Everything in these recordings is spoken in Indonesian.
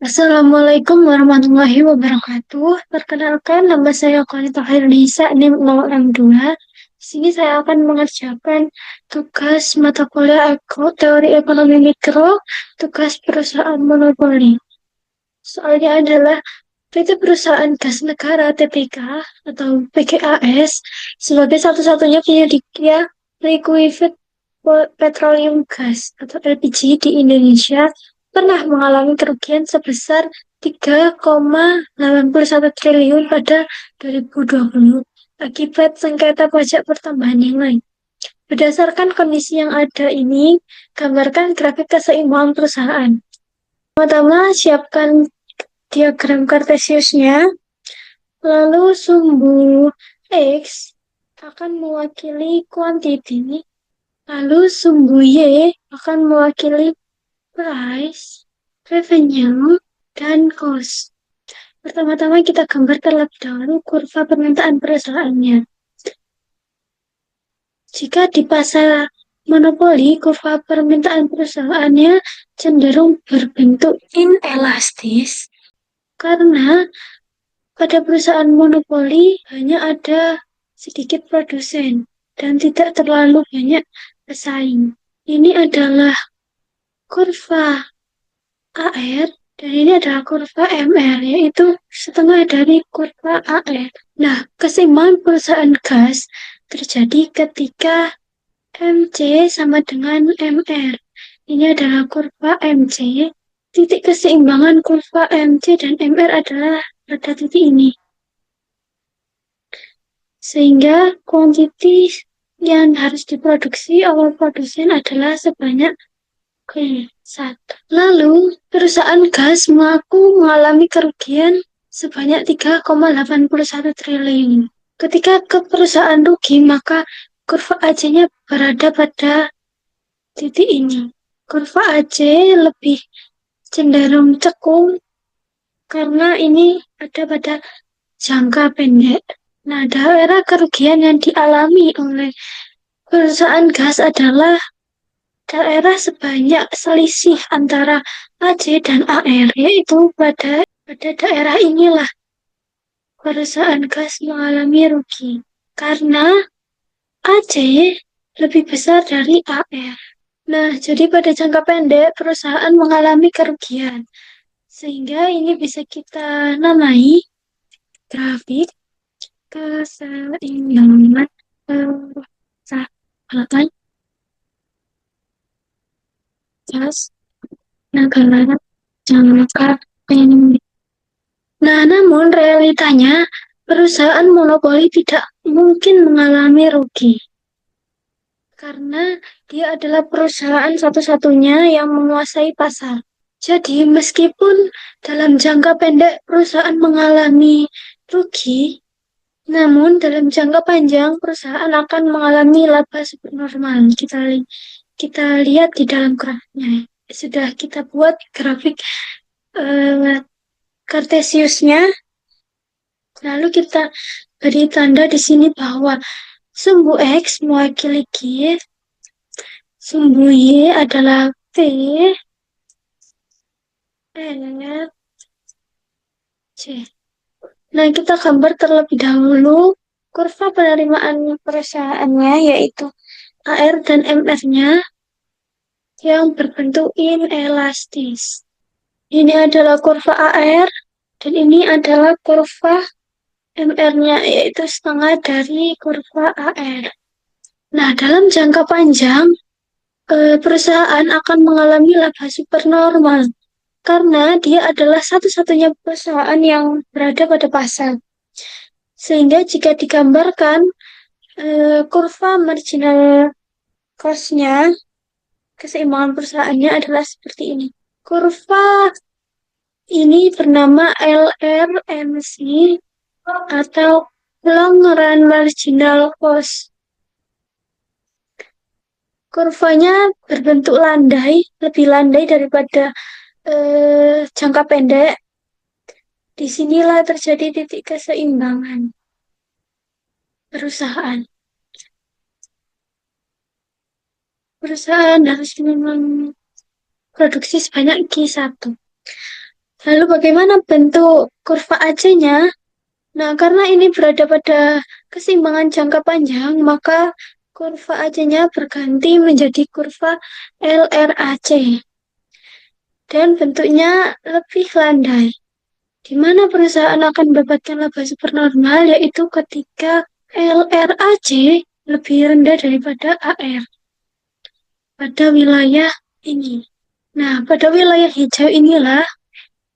Assalamualaikum warahmatullahi wabarakatuh. Perkenalkan, nama saya Qanita Khairunisa, NIM 062. Di sini saya akan mengerjakan tugas mata kuliah Teori Ekonomi Mikro, tugas perusahaan monopoli. Soalnya adalah PT Perusahaan Gas Negara (TPK) atau PGAS sebagai satu-satunya penyedia liquefied petroleum gas atau LPG di Indonesia pernah mengalami kerugian sebesar 3,81 triliun pada 2020 akibat sengketa pajak pertambahan nilai. Berdasarkan kondisi yang ada ini, gambarkan grafik keseimbangan perusahaan. Pertama, siapkan diagram kartesiusnya, lalu sumbu X akan mewakili kuantiti, lalu sumbu Y akan mewakili price, revenue, dan cost. Pertama-tama kita gambar terlebih dahulu kurva permintaan perusahaannya. Jika di pasar monopoli, kurva permintaan perusahaannya cenderung berbentuk inelastis karena pada perusahaan monopoli hanya ada sedikit produsen dan tidak terlalu banyak pesaing. Ini adalah kurva AR dan ini adalah kurva MR, yaitu setengah dari kurva AR. Nah, keseimbangan perusahaan gas terjadi ketika MC sama dengan MR. Ini adalah kurva MC. Titik keseimbangan kurva MC dan MR adalah pada titik ini. Sehingga kuantiti yang harus diproduksi oleh produsen adalah sebanyak satu. Lalu, perusahaan gas mengaku mengalami kerugian sebanyak 3,81 triliun. Ketika ke perusahaan rugi, maka kurva AC-nya berada pada titik ini. Kurva AC lebih cenderung cekung karena ini ada pada jangka pendek. Nah, daerah kerugian yang dialami oleh perusahaan gas adalah daerah sebanyak selisih antara AC dan AR, yaitu pada daerah inilah perusahaan gas mengalami rugi karena AC lebih besar dari AR. Nah, jadi pada jangka pendek perusahaan mengalami kerugian. Sehingga ini bisa kita namai grafik keseimbangan perusahaan gas negara jangka pendek. Nah, namun realitanya perusahaan monopoli tidak mungkin mengalami rugi karena dia adalah perusahaan satu-satunya yang menguasai pasar. Jadi, meskipun dalam jangka pendek perusahaan mengalami rugi, namun dalam jangka panjang perusahaan akan mengalami laba supernormal. Kita lihat di dalam grafiknya. Sudah kita buat grafik kartesiusnya. Lalu kita beri tanda di sini bahwa sumbu X mewakili G, sumbu Y adalah P, R, C. Nah, kita gambar terlebih dahulu kurva penerimaan perusahaannya, yaitu AR dan MR-nya yang berbentuk inelastis. Ini adalah kurva AR dan ini adalah kurva MR-nya, yaitu setengah dari kurva AR. Nah, dalam jangka panjang, perusahaan akan mengalami laba supernormal karena dia adalah satu-satunya perusahaan yang berada pada pasar. Sehingga jika digambarkan, kurva marginal cost-nya, keseimbangan perusahaannya adalah seperti ini. Kurva ini bernama LRMC atau long run marginal cost. Kurvanya berbentuk landai, lebih landai daripada jangka pendek. Disinilah terjadi titik keseimbangan perusahaan. Perusahaan harus memproduksi sebanyak Q1. Lalu bagaimana bentuk kurva AC-nya? Nah, karena ini berada pada keseimbangan jangka panjang, maka kurva AC-nya berganti menjadi kurva LRAC dan bentuknya lebih landai, di mana perusahaan akan mendapatkan laba supernormal yaitu ketika LRAC lebih rendah daripada AR pada wilayah ini. Nah, pada wilayah hijau inilah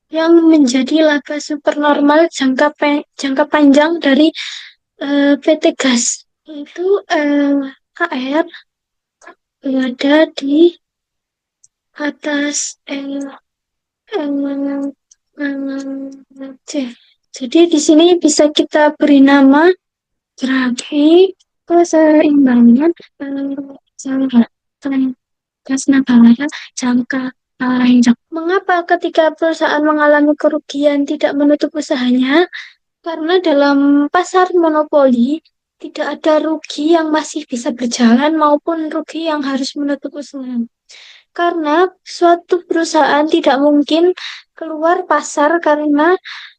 yang menjadi laba supernormal jangka panjang dari PT Gas, yaitu AR berada di atas C. Jadi di sini bisa kita beri nama grafik keseimbangan jangka gas nakalaya jangka panjang. Mengapa ketika perusahaan mengalami kerugian tidak menutup usahanya? Karena dalam pasar monopoli tidak ada rugi yang masih bisa berjalan maupun rugi yang harus menutup usaha. Karena suatu perusahaan tidak mungkin keluar pasar karena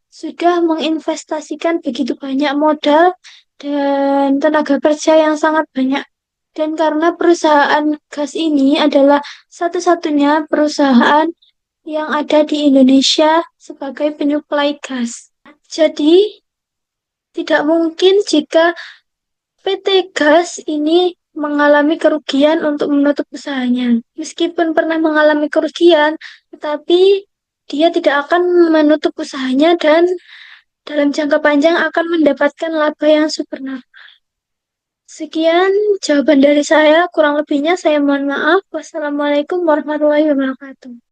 sudah menginvestasikan begitu banyak modal dan tenaga kerja yang sangat banyak. Dan karena perusahaan gas ini adalah satu-satunya perusahaan yang ada di Indonesia sebagai penyuplai gas. Jadi, tidak mungkin jika PT Gas ini mengalami kerugian untuk menutup usahanya. Meskipun pernah mengalami kerugian, tetapi dia tidak akan menutup usahanya dan dalam jangka panjang akan mendapatkan laba yang super. Sekian jawaban dari saya, kurang lebihnya saya mohon maaf. Wassalamualaikum warahmatullahi wabarakatuh.